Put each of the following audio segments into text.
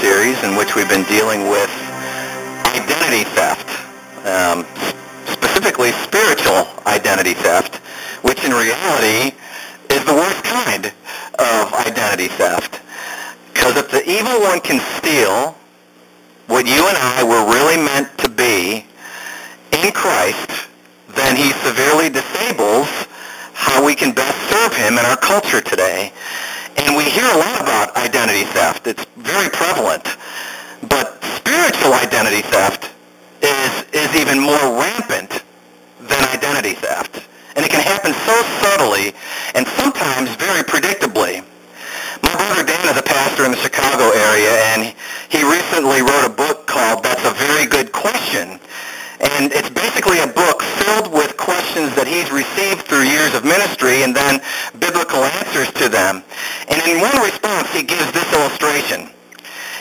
series in which we've been dealing with identity theft, specifically spiritual identity theft, which in reality is the worst kind of identity theft. Because if the evil one can steal what you and I were really meant to be in Christ, then he severely disables how we can best serve him in our culture today. And we hear a lot about identity theft. It's very prevalent. But spiritual identity theft is even more rampant than identity theft. And it can happen so subtly and sometimes very predictably. My brother Dan is a pastor in the Chicago area, and he recently wrote a book called That's a Very Good Question. And it's basically a book filled with questions that he's received through years of ministry and then biblical answers to them. And in one response, he gives this illustration.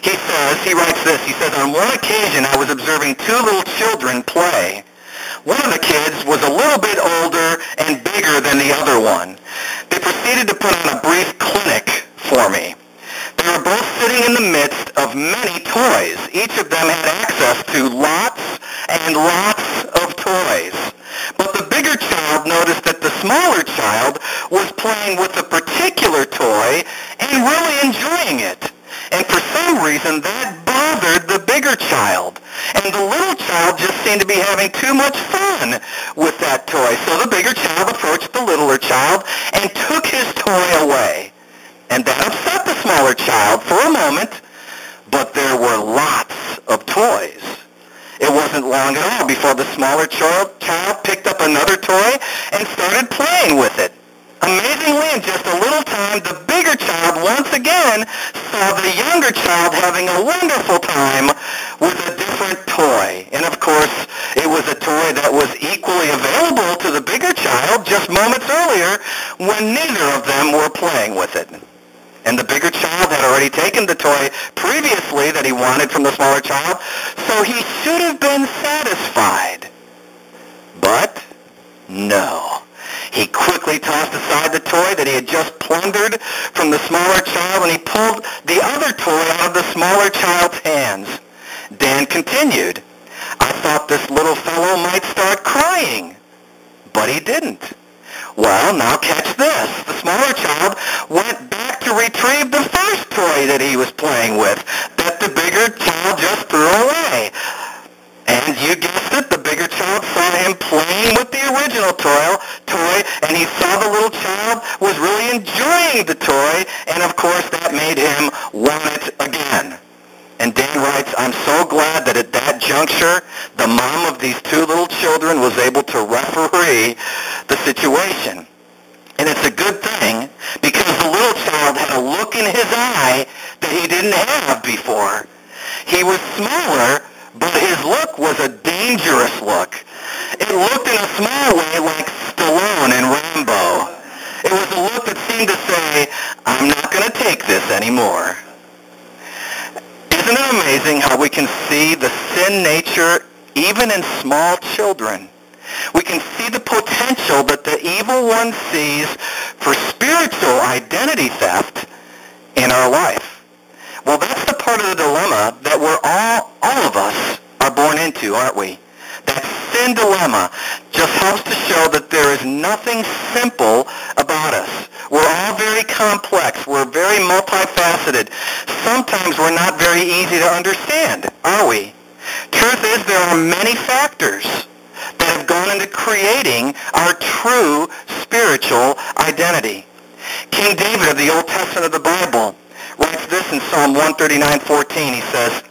He writes this, he says, on one occasion I was observing two little children play. One of the kids was a little bit older and bigger than the other one. They proceeded to put on a brief clinic for me. They were both sitting in the midst of many toys. Each of them had access to lots and lots of toys. But the bigger child noticed that the smaller child was playing with a particular toy and really enjoying it. And for some reason, that bothered the bigger child. And the little child just seemed to be having too much fun with that toy. So the bigger child approached the littler child and took his toy away. And that upset the smaller child for a moment, but there were lots of toys. It wasn't long at all before the smaller child picked up another toy and started playing with it. Amazingly, in just a little time, the bigger child once again saw the younger child having a wonderful time with a different toy. And of course, it was a toy that was equally available to the bigger child just moments earlier when neither of them were playing with it. And the bigger child had already taken the toy previously that he wanted from the smaller child, so he should have been satisfied. But no. He quickly tossed aside the toy that he had just plundered from the smaller child, and he pulled the other toy out of the smaller child's hands. Dan continued, I thought this little fellow might start crying, but he didn't. Well, now catch this. The smaller child went back to retrieve the first toy that he was playing with, that the bigger child just threw away. And you guessed it, the bigger child saw him playing with the original toy, and he saw the little child was really enjoying the toy, and of course that made him want it again. And Dan writes, I'm so glad that at that juncture, the mom of these two little children was able to referee the situation. And it's a good thing, because the little child had a look in his eye that he didn't have before. He was smaller, but his look was a dangerous look. It looked in a small way like Stallone in Rambo. It was a look that seemed to say, I'm not going to take this anymore. Isn't it amazing how we can see the sin nature even in small children? We can see the potential that the evil one sees for spiritual identity theft in our life. Well, that's the part of the dilemma that we're all of us are born into, aren't we? That sin dilemma just helps to show that there is nothing simple about us. We're all very complex. We're very multifaceted. Sometimes we're not very easy to understand, are we? Truth is, there are many factors that have gone into creating our true spiritual identity. King David of the Old Testament of the Bible writes this in Psalm 139:14. He says,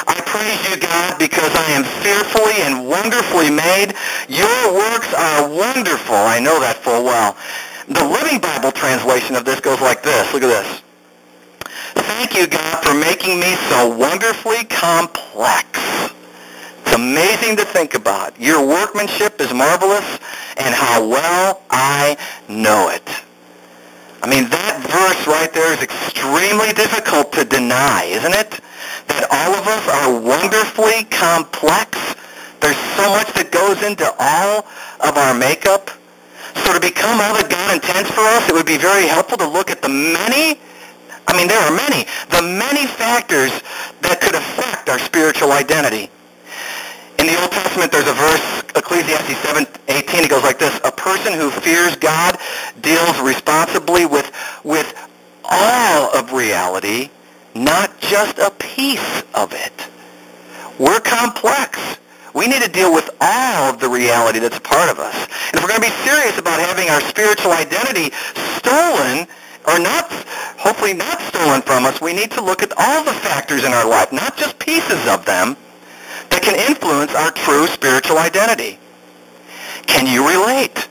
I praise you, God, because I am fearfully and wonderfully made. Your works are wonderful. I know that full well. The Living Bible translation of this goes like this. Look at this. Thank you, God, for making me so wonderfully complex. It's amazing to think about. Your workmanship is marvelous, and how well I know it. I mean, that verse right there is extremely difficult to deny, isn't it? That all of us are wonderfully complex. There's so much that goes into all of our makeup. So to become all that God intends for us, it would be very helpful to look at the many I mean, there are many factors that could affect our spiritual identity. In the Old Testament, there's a verse, Ecclesiastes 7:18, it goes like this: a person who fears God deals responsibly with all of reality, not just a piece of it. We're complex. We need to deal with all of the reality that's a part of us. And if we're going to be serious about having our spiritual identity stolen, or not, hopefully not stolen from us, we need to look at all the factors in our life, not just pieces of them, that can influence our true spiritual identity. Can you relate?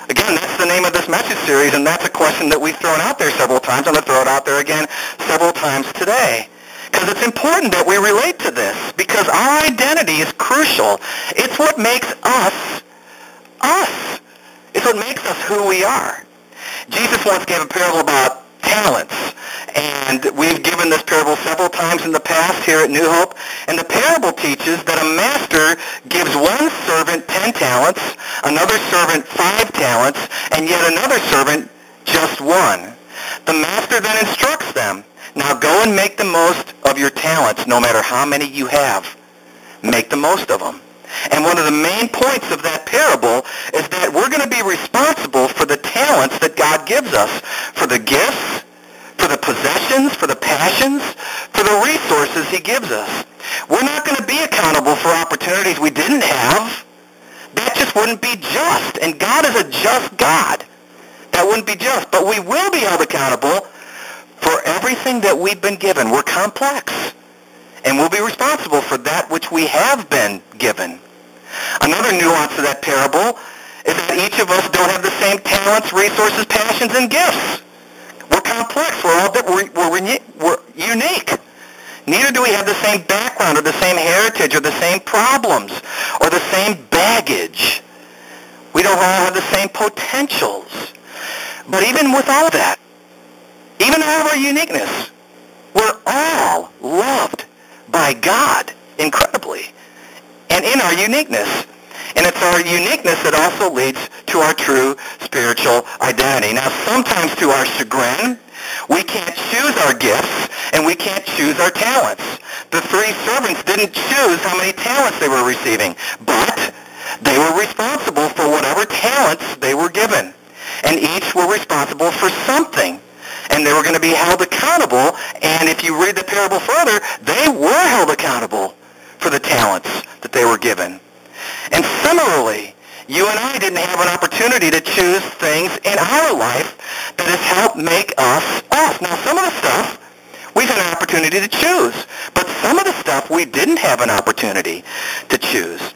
Again, that's the name of this message series, and that's a question that we've thrown out there several times. I'm going to throw it out there again several times today, because it's important that we relate to this, because our identity is crucial. It's what makes us, us. It's what makes us who we are. Jesus once gave a parable about talents, and we've given this parable several times in the past here at New Hope, and the parable teaches that a master gives one servant 10 talents, another servant 5 talents, and yet another servant just 1. The master then instructs them, now go and make the most of your talents, no matter how many you have. Make the most of them. And one of the main points of that parable is that we're going to be responsible for the talents that God gives us, for the gifts, for the possessions, for the passions, for the resources he gives us. We're not going to be accountable for opportunities we didn't have. That just wouldn't be just. And God is a just God. That wouldn't be just. But we will be held accountable for everything that we've been given. We're complex. And we'll be responsible for that which we have been given. Another nuance of that parable is that each of us don't have the same talents, resources, passions, and gifts. We're complex. We're unique. Neither do we have the same background or the same heritage or the same problems or the same baggage. We don't all have the same potentials. But even with all of that, even all of our uniqueness, we're all loved by God incredibly, and in our uniqueness. And it's our uniqueness that also leads to our true spiritual identity. Now, sometimes to our chagrin, we can't choose our gifts, and we can't choose our talents. The 3 servants didn't choose how many talents they were receiving, but they were responsible for whatever talents they were given. And each were responsible for something. And they were going to be held accountable, and if you read the parable further, they were held accountable for the talents that they were given. And similarly, you and I didn't have an opportunity to choose things in our life that has helped make us us. Now, some of the stuff we've had an opportunity to choose, but some of the stuff we didn't have an opportunity to choose.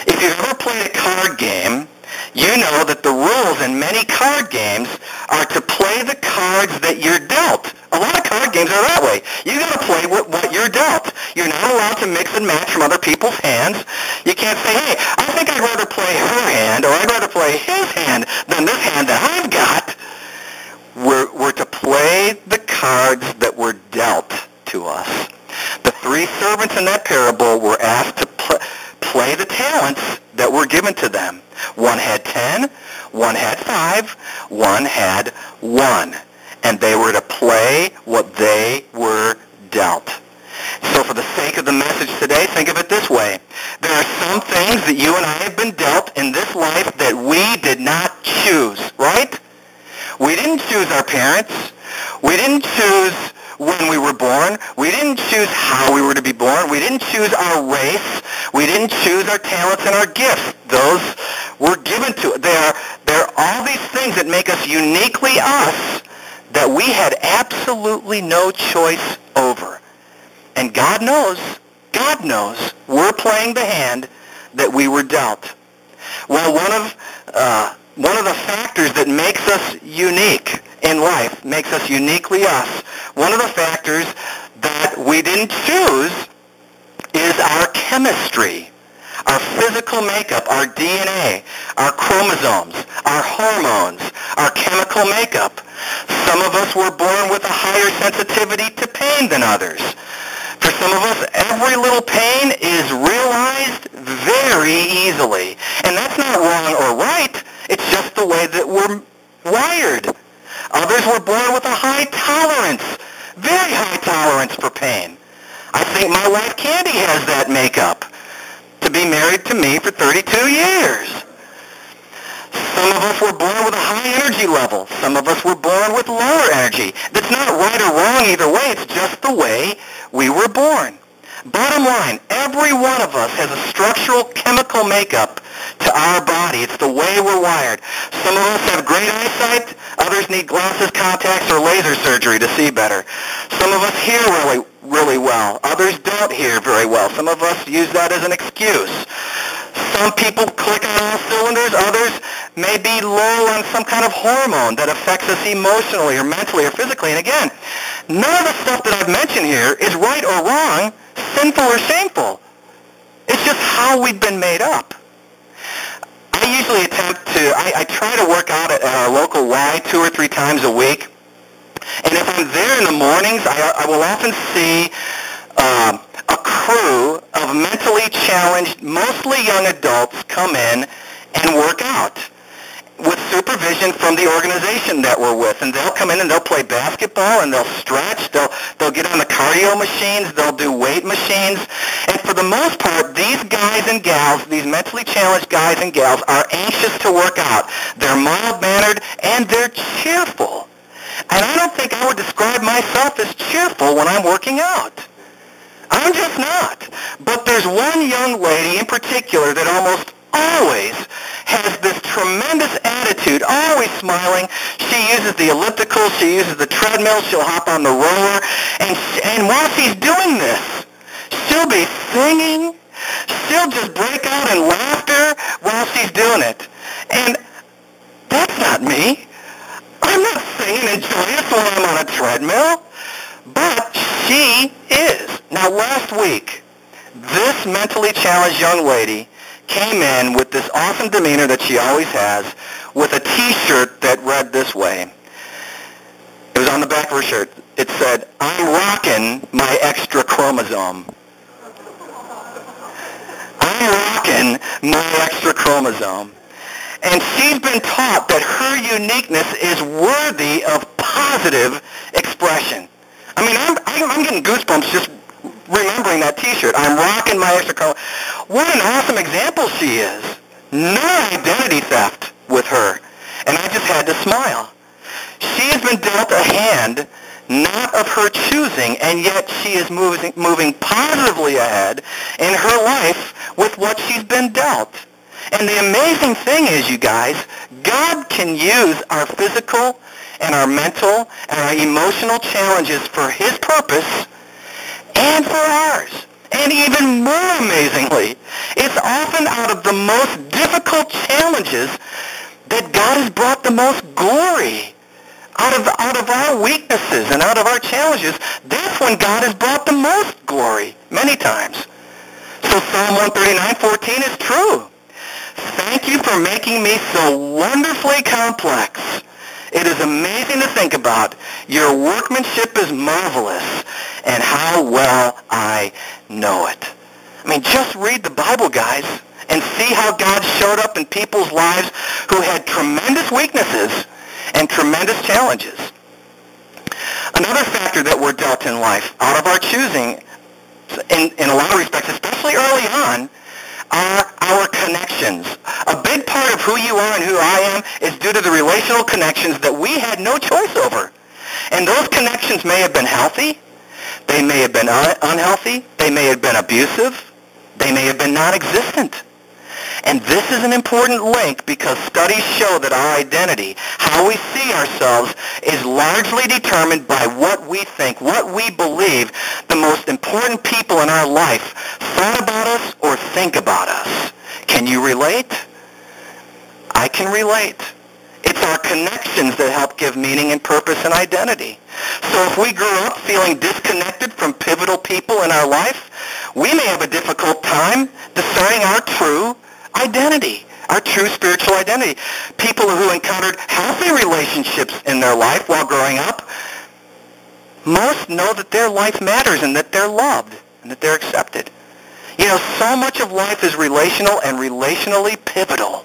If you've ever played a card game, you know that the rules in many card games are to play the cards that you're dealt. A lot of card games are that way. You got to play what you're dealt. You're not allowed to mix and match from other people's hands. You can't say, hey, I think I'd rather play her hand, or I'd rather play his hand than this hand that I've got. We're to play the cards that were dealt to us. The 3 servants in that parable were asked to play the talents that were given to them. One had 10, one had 5, one had 1. And they were to play what they were dealt. So for the sake of the message today, think of it this way. There are some things that you and I have been dealt in this life that we did not choose, right? We didn't choose our parents. We didn't choose when we were born. We didn't choose how we were to be born. We didn't choose our race. We didn't choose our talents and our gifts. Those were given to us. There are all these things that make us uniquely us that we had absolutely no choice over. And God knows, we're playing the hand that we were dealt. Well, one of the factors that makes us unique in life, makes us uniquely us, one of the factors that we didn't choose is our chemistry, our physical makeup, our DNA, our chromosomes, our hormones, our chemical makeup. Some of us were born with a higher sensitivity to pain than others. For some of us, every little pain is realized very easily. And that's not wrong or right. It's just the way that we're wired. Others were born with a high tolerance, very high tolerance for pain. I think my wife Candy has that makeup, to be married to me for 32 years. Some of us were born with a high energy level. Some of us were born with lower energy. That's not right or wrong either way. It's just the way we were born. Bottom line, every one of us has a structural chemical makeup to our body. It's the way we're wired. Some of us have great eyesight. Others need glasses, contacts, or laser surgery to see better. Some of us hear really well. Others don't hear very well. Some of us use that as an excuse. Some people click on all cylinders. Others may be low on some kind of hormone that affects us emotionally or mentally or physically. And again, none of the stuff that I've mentioned here is right or wrong, sinful or shameful. It's just how we've been made up. I usually I try to work out at our local Y 2 or 3 times a week. And if I'm there in the mornings, I will often see a crew of mentally challenged, mostly young adults come in and work out with supervision from the organization that we're with. And they'll come in and they'll play basketball and they'll stretch. They'll get on the cardio machines. They'll do weight machines. And for the most part, these guys and gals, these mentally challenged guys and gals, are anxious to work out. They're mild-mannered and they're cheerful. And I don't think I would describe myself as cheerful when I'm working out. I'm just not. But there's one young lady in particular that almost always has this tremendous attitude, always smiling. She uses the elliptical, she uses the treadmill, she'll hop on the roller, and while she's doing this, she'll be singing, she'll just break out in laughter while she's doing it. And that's not me. I'm not singing and joyous while I'm on a treadmill, but she is. Now, last week, this mentally challenged young lady came in with this awesome demeanor that she always has, with a T-shirt that read this way. It was on the back of her shirt. It said, "I'm rocking my extra chromosome." I'm rocking my extra chromosome. And she's been taught that her uniqueness is worthy of positive expression. I mean, I'm getting goosebumps just remembering that T-shirt. I'm rocking my extra chromosome. What an awesome example she is. No identity theft with her. And I just had to smile. She has been dealt a hand not of her choosing, and yet she is moving positively ahead in her life with what she's been dealt. And the amazing thing is, you guys, God can use our physical and our mental and our emotional challenges for His purpose and for ours. And even more amazingly, it's often out of the most difficult challenges that God has brought the most glory. Out of our weaknesses and out of our challenges, that's when God has brought the most glory, many times. So Psalm 139:14 is true. Thank you for making me so wonderfully complex. It is amazing to think about. Your workmanship is marvelous, and how well I know it. I mean, just read the Bible, guys, and see how God showed up in people's lives who had tremendous weaknesses and tremendous challenges. Another factor that we're dealt in life, out of our choosing, in a lot of respects, especially early on, are our connections. A big part of who you are and who I am is due to the relational connections that we had no choice over. And those connections may have been healthy, they may have been unhealthy, they may have been abusive, they may have been non-existent. And this is an important link because studies show that our identity, how we see ourselves, is largely determined by what we think, what we believe the most important people in our life thought about us or think about us. Can you relate? I can relate. It's our connections that help give meaning and purpose and identity. So if we grew up feeling disconnected from pivotal people in our life, we may have a difficult time discerning our true identity, our true spiritual identity. People who encountered healthy relationships in their life while growing up, most know that their life matters and that they're loved and that they're accepted. You know, so much of life is relational and relationally pivotal.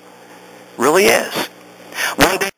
Really is. One day